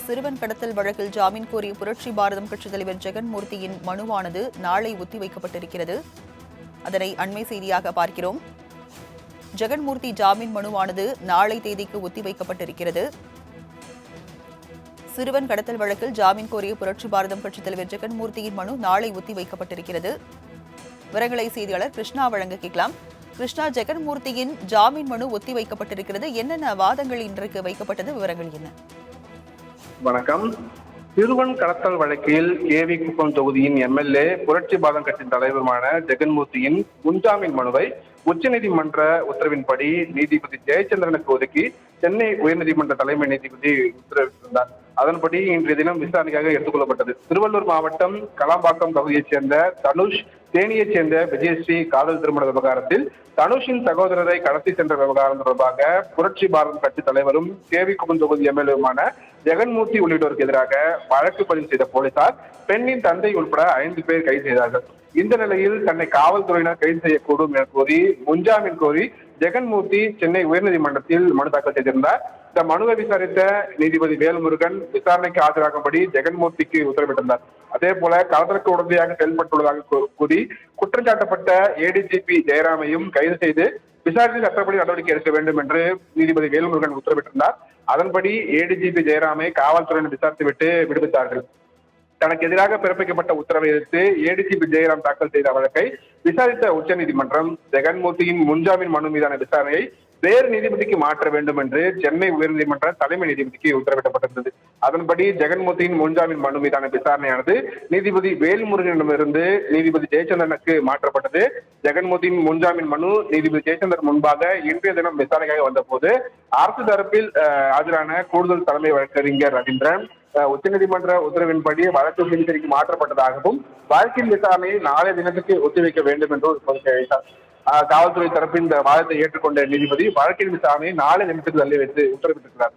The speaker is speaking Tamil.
சிறுவன் கடத்தல் வழக்கில் ஜாமீன் கோரிய புரட்சி பாரதம் கட்சித் தலைவர் ஜெகன்மூர்த்தியின் மனுவானது நாளை ஒத்திவைக்கப்பட்டிருக்கிறது. அதனை அண்மை செய்தியாக பார்க்கிறோம். ஜெகன்மூர்த்தி ஜாமீன் மனுவானது நாளை தேதிக்கு ஒத்திவைக்கப்பட்டிருக்கிறது. சிறுவன் கடத்தல் வழக்கில் ஜாமீன் கோரிய புரட்சி பாரதம் கட்சித் தலைவர் ஜெகன்மூர்த்தியின் மனு நாளை ஒத்திவைக்கப்பட்டிருக்கிறது. விவரங்களை செய்தியாளர் கிருஷ்ணா வழங்க கேட்கலாம். கிருஷ்ணா, ஜெகன்மூர்த்தியின் ஜாமீன் மனு ஒத்திவைக்கப்பட்டிருக்கிறது. என்னென்ன வாதங்கள் இன்றைக்கு வைக்கப்பட்டது? விவரங்கள் என்ன? வணக்கம். சிறுவன் கடத்தல் வழக்கில் கேவி குப்பம் தொகுதியின் எம்எல்ஏ புரட்சி பாரதம் கட்சியின் தலைவருமான ஜெகன்மூர்த்தியின் முன்ஜாமீன் மனுவை உச்சநீதிமன்ற உத்தரவின்படி நீதிபதி ஜெயச்சந்திரனுக்கு ஒதுக்கி சென்னை உயர்நீதிமன்ற தலைமை நீதிபதி உத்தரவிட்டிருந்தார். அதன்படி இன்றைய தினம் விசாரணைக்காக எடுத்துக் கொள்ளப்பட்டது. திருவள்ளூர் மாவட்டம் கலாம்பாக்கம் பகுதியைச் சேர்ந்த தனுஷ், தேனியைச் சேர்ந்த விஜயஸ்ரீ காதல் திருமண விவகாரத்தில் தனுஷின் சகோதரரை கடத்தி சென்ற விவகாரம் தொடர்பாக புரட்சி பாரதம் கட்சி தலைவரும் கேவி குப்பம் தொகுதி எம்எல்ஏவுமான ஜெகன்மூர்த்தி உள்ளிட்டோருக்கு எதிராக வழக்கு பதிவு செய்த போலீசார் பெண்ணின் தந்தை உட்பட 5 பேர் கைது செய்தார்கள். இந்த நிலையில் தன்னை காவல்துறையினர் கைது செய்யக்கூடும் என கோரி முன்ஜாமீன் கோரி ஜெகன்மூர்த்தி சென்னை உயர்நீதிமன்றத்தில் மனு தாக்கல் செய்திருந்தார். இந்த மனுவை விசாரித்த நீதிபதி வேல்முருகன் விசாரணைக்கு ஆஜராகும்படி ஜெகன்மூர்த்திக்கு உத்தரவிட்டிருந்தார். அதே போல கடத்தலுக்கு உடந்தையாக செயல்பட்டுள்ளதாக கூறி குற்றம் சாட்டப்பட்ட ஏடிஜிபி ஜெயராமையும் கைது செய்து விசாரணை சட்டப்படி நடவடிக்கை எடுக்க வேண்டும் என்று நீதிபதி வேல்முருகன் உத்தரவிட்டிருந்தார். அதன்படி ஏடிஜிபி ஜெயராமை காவல்துறையினர் விசாரித்துவிட்டு விடுவித்தார்கள். தனக்கு எதிராக பிறப்பிக்கப்பட்ட உத்தரவை எதிர்த்து ஏடிஜிபி ஜெயராம் தாக்கல் செய்த வழக்கை விசாரித்த உச்சநீதிமன்றம் ஜெகன்மூர்த்தியின் முன்ஜாமீன் மனு மீதான விசாரணையை வேறு நீதிபதிக்கு மாற்ற வேண்டும் என்று சென்னை உயர்நீதிமன்ற தலைமை நீதிபதிக்கு உத்தரவிடப்பட்டிருந்தது. அதன்படி ஜெகன்மூர்த்தியின் முன்ஜாமீன் மனு மீதான விசாரணையானது நீதிபதி வேல்முருகனிடமிருந்து நீதிபதி ஜெயச்சந்திரனுக்கு மாற்றப்பட்டது. ஜெகன்மூர்த்தியின் முன்ஜாமீன் மனு நீதிபதி ஜெயச்சந்திரன் முன்பாக இன்றைய தினம் விசாரணைக்காக வந்தபோது அரசு தரப்பில் ஆஜரான கூடுதல் தலைமை வழக்கறிஞர் ரவீந்திரன் உச்சநீதிமன்ற உத்தரவின்படி வழக்கு சிகிச்சைக்கு மாற்றப்பட்டதாகவும் வழக்கின் விசாரணையை நாளைய தினத்துக்கு ஒத்திவைக்க வேண்டும் என்று கோரிக்கை வைத்தார். காவல்துறை தரப்பின் இந்த வாதத்தை ஏற்றுக்கொண்ட நீதிபதி வழக்கின் விசாரணையை நாளை தினத்துக்கு தள்ளி வைத்து உத்தரவிட்டிருக்கிறார்.